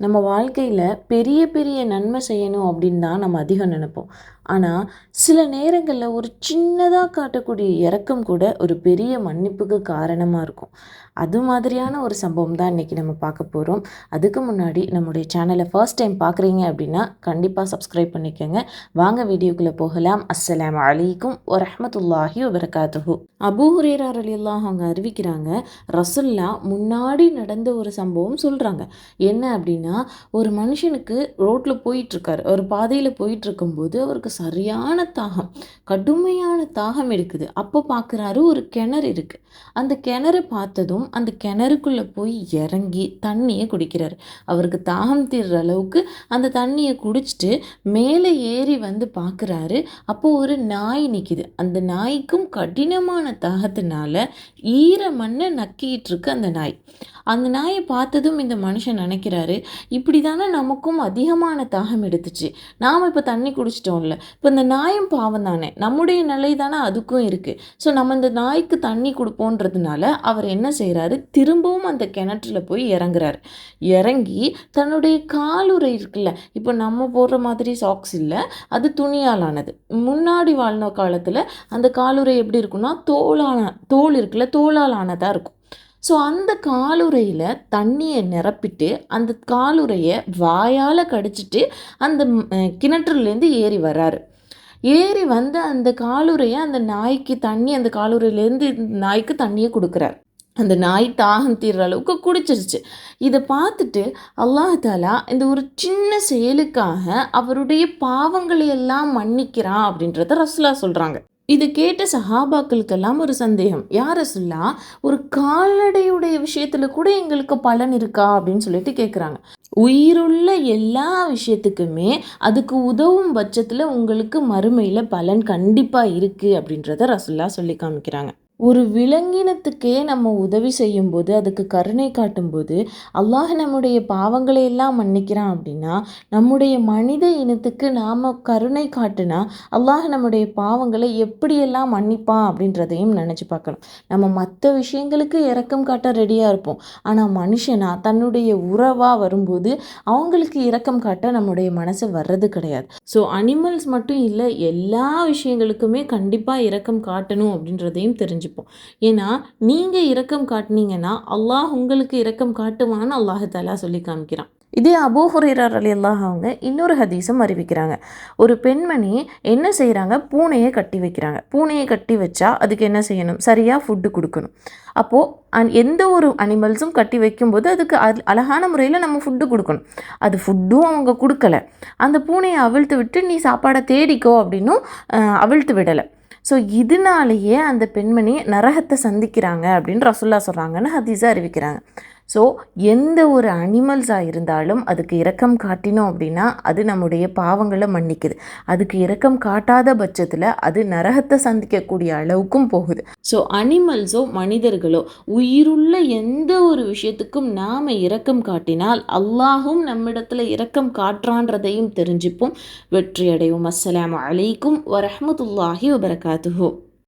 நம்ம வாழ்க்கையில் பெரிய பெரிய நன்மை செய்யணும் அப்படின்னு தான் நம்ம அதிகம் நினைப்போம். ஆனால் சில நேரங்களில் ஒரு சின்னதாக காட்டக்கூடிய இரக்கம் கூட ஒரு பெரிய மன்னிப்புக்கு காரணமாக இருக்கும். அது மாதிரியான ஒரு சம்பவம் தான் இன்றைக்கி நம்ம பார்க்க போகிறோம். அதுக்கு முன்னாடி நம்முடைய சேனலை ஃபர்ஸ்ட் டைம் பார்க்குறீங்க அப்படின்னா கண்டிப்பாக சப்ஸ்கிரைப் பண்ணிக்கோங்க. வாங்க வீடியோக்குள்ளே போகலாம். அஸ்ஸலாமு அலைக்கும் வரஹ்மத்துல்லாஹி வபரகாத்துஹு. அபூ ஹுரைரா ரலியல்லாஹு அவங்க அறிவிக்கிறாங்க, ரசுல்லா முன்னாடி நடந்த ஒரு சம்பவம் சொல்கிறாங்க. என்ன அப்படின்னா, ஒரு மனுஷனுக்கு ரோட்டில் போயிட்டுருக்காரு, ஒரு பாதையில் போயிட்டுருக்கும்போது அவருக்கு சரியான தாகம், கடுமையான தாகம் எடுக்குது. அப்போ பார்க்குறாரு, ஒரு கிணறு இருக்குது. அந்த கிணறு பார்த்ததும் அந்த கிணறுக்குள்ளே போய் இறங்கி தண்ணியை குடிக்கிறாரு. அவருக்கு தாகம் தீர்ற அளவுக்கு அந்த தண்ணியை குடிச்சிட்டு மேலே ஏறி வந்து பார்க்குறாரு. அப்போது ஒரு நாய் நிற்கிது. அந்த நாய்க்கும் கடினமான தாகத்தினால ஈர மண்ணை நக்கிட்டு இருக்கு அந்த நாய். அந்த நாயை பார்த்ததும் இந்த மனுஷன் நினைக்கிறாரு, இப்படி தானே நமக்கும் அதிகமான தாகம் எடுத்துச்சு, நாம் இப்போ தண்ணி குடிச்சிட்டோம்ல, இப்போ இந்த நாயும் பாவம் தானே, நம்முடைய நிலை தானே அதுக்கும் இருக்குது. ஸோ நம்ம இந்த நாய்க்கு தண்ணி கொடுப்போன்றதுனால அவர் என்ன செய்கிறாரு, திரும்பவும் அந்த கிணற்றுல போய் இறங்குறாரு. இறங்கி தன்னுடைய காலுறை இருக்குல்ல, இப்போ நம்ம போடுற மாதிரி சாக்ஸ் இல்லை, அது துணியால் ஆனது. முன்னாடி வாழ்ந்த காலத்தில் அந்த காலுறை எப்படி இருக்குன்னா, தோல் இருக்குல்ல, தோலால் ஆனதாக இருக்கும். ஸோ அந்த காலுறையில் தண்ணியை நிரப்பிட்டு அந்த காலுறையை வாயால் கடிச்சிட்டு அந்த கிணற்றுலேருந்து ஏறி வர்றாரு. ஏறி வந்து அந்த காலுறையை அந்த நாய்க்கு அந்த காலுறையிலேருந்து நாய்க்கு தண்ணியை கொடுக்குறாரு. அந்த நாய் தாகம் தீர்ற அளவுக்கு குடிச்சிருச்சு. இதை பார்த்துட்டு அல்லாஹ் தாலா இந்த ஒரு சின்ன செயலுக்காக அவருடைய பாவங்களை எல்லாம் மன்னிக்கிறான் அப்படின்றத ரசூலா சொல்கிறாங்க. இது கேட்ட சஹாபாக்களுக்கெல்லாம் ஒரு சந்தேகம், யார் ரசூலா, ஒரு கால்நடையுடைய விஷயத்தில் கூட எங்களுக்கு பலன் இருக்கா அப்படின்னு சொல்லிட்டு கேட்குறாங்க. உயிருள்ள எல்லா விஷயத்துக்குமே அதுக்கு உதவும் பட்சத்தில் உங்களுக்கு மறுமையில் பலன் கண்டிப்பாக இருக்குது அப்படின்றத ரசூலா சொல்லி காமிக்கிறாங்க. ஒரு விலங்கினத்துக்கே நம்ம உதவி செய்யும்போது, அதுக்கு கருணை காட்டும்போது அல்லாஹ் நம்முடைய பாவங்களை எல்லாம் மன்னிக்கிறான் அப்படின்னா, நம்முடைய மனித இனத்துக்கு நாம் கருணை காட்டினா அல்லாஹ் நம்முடைய பாவங்களை எப்படியெல்லாம் மன்னிப்பான் அப்படின்றதையும் நினச்சி பார்க்கணும். நம்ம மற்ற விஷயங்களுக்கு இரக்கம் காட்ட ரெடியாக இருப்போம், ஆனால் மனுஷனா தன்னுடைய உறவாக வரும்போது அவங்களுக்கு இரக்கம் காட்ட நம்முடைய மனசு வர்றது கிடையாது. ஸோ அனிமல்ஸ் மட்டும் இல்லை, எல்லா விஷயங்களுக்குமே கண்டிப்பாக இரக்கம் காட்டணும் அப்படின்றதையும் தெரிஞ்சுப்போம். ஏன்னா நீங்கள் இரக்கம் காட்டினீங்கன்னா அல்லாஹ் உங்களுக்கு இரக்கம் காட்டுவான்னு அல்லாஹ் தஆலா சொல்லி காமிக்கிறான். இதே அபூ ஹுரைரா ரலியல்லாஹு அவங்க இன்னொரு ஹதீஸும் அறிவிக்கிறாங்க. ஒரு பெண்மணி என்ன செய்கிறாங்க, பூனையை கட்டி வைக்கிறாங்க. பூனையை கட்டி வச்சா அதுக்கு என்ன செய்யணும், சரியாக ஃபுட்டு கொடுக்கணும். அப்போது எந்த ஒரு அனிமல்ஸும் கட்டி வைக்கும்போது அதுக்கு அழகான முறையில் நம்ம ஃபுட்டு கொடுக்கணும். அது ஃபுட்டும் அவங்க கொடுக்கல, அந்த பூனையை அவிழ்த்து விட்டு நீ சாப்பாடை தேடிக்கோ அப்படின்னும் அவிழ்த்து விடலை. ஸோ இதனாலேயே அந்த பெண்மணி நரகத்தை சந்திக்கிறாங்க அப்படின்னு ரசூல்லா சொல்கிறாங்கன்னு ஹதீஸை அறிவிக்கிறாங்க. ஸோ எந்த ஒரு அனிமல்ஸாக இருந்தாலும் அதுக்கு இரக்கம் காட்டினோம் அப்படின்னா அது நம்முடைய பாவங்களை மன்னிக்குது. அதுக்கு இரக்கம் காட்டாத பட்சத்தில் அது நரகத்தை சந்திக்கக்கூடிய அளவுக்கும் போகுது. ஸோ அனிமல்ஸோ மனிதர்களோ உயிருள்ள எந்த ஒரு விஷயத்துக்கும் நாம் இரக்கம் காட்டினால் அல்லாஹும் நம்மிடத்தில் இரக்கம் காட்டுறான்றதையும் தெரிஞ்சுப்போம், வெற்றி அடைவோம். அஸ்ஸலாமு அலைக்கும் வரஹ்மத்துல்லாஹி வபரகாத்துஹு.